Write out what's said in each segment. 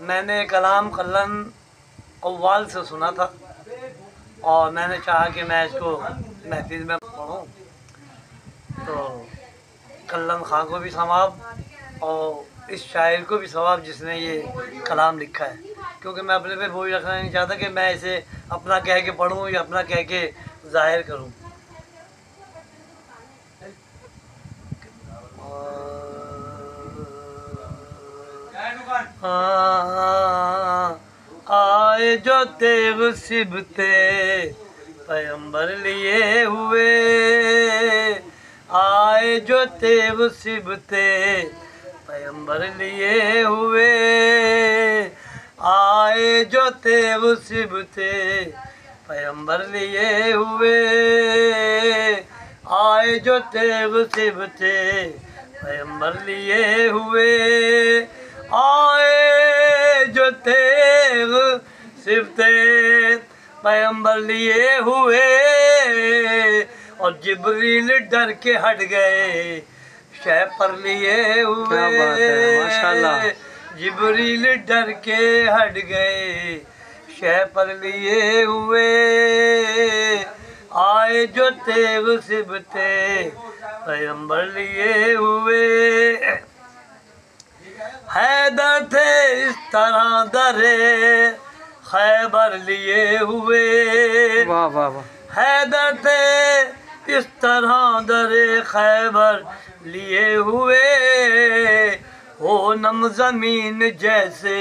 मैंने कलाम कल्लन कव्वाल से सुना था और मैंने चाहा कि मैं इसको महफिल में पढ़ूं। तो कल्लन खां को भी सवाब और इस शायर को भी सवाब जिसने ये कलाम लिखा है, क्योंकि मैं अपने पे बोझ रखना नहीं चाहता कि मैं इसे अपना कह के पढ़ूं या अपना कह के जाहिर करूं। आए जो तेग सिबते पैगंबर लिए हुए, आए जो तेग सिबते पैगंबर लिए हुए, आए जो तेग सिबते पैगंबर लिए हुए, आए जो तेग सिबते पैगंबर लिए हुए, आए जो तेग सिबते पैगंबर लिए हुए। और जिब्रील डर के हट गए शह पर लिए हुए। माशाल्लाह। जिब्रील डर के हट गए शह पर लिए हुए, आए जो तेग सिबते पैगंबर लिए हुए। हैदर थे इस तरह दरे खैबर लिए हुए, वाह वाह वाह। हैदर थे इस तरह दरे खैबर लिए हुए, हो नम जमीन जैसे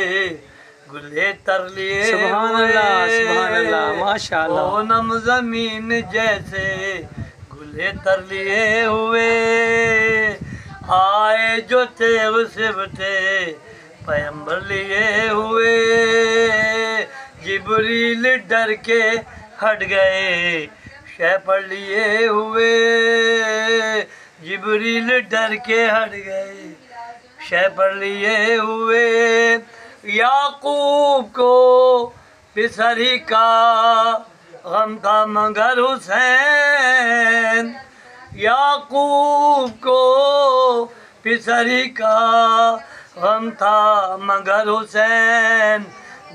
गुले तर लिए सुभान अल्लाह, सुभान अल्लाह, माशाअल्लाह। हो नम जमीन जैसे गुले तर लिए हुए, आए जो तेग सिबते पैगंबर लिए हुए। जिब्रील डर के हट गए शह पर लिए हुए, जिब्रील डर के हट गए शह पर लिए हुए। याकूब को पिसरी का गम था मगर हुसैन, याकूब को पिसरी का गम था मगर हुसैन,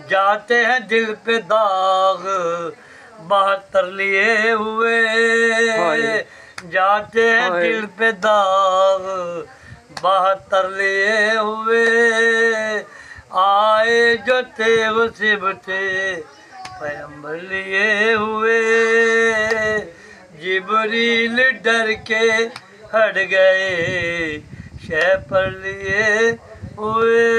जाते हैं दिल पे दाग 72 लिए हुए, जाते हैं दिल पे दाग 72 लिए हुए, आए जो तेग सिबते पैगंबर लिए हुए। जिब्रील डर के हट गए शह पर लिए हुए।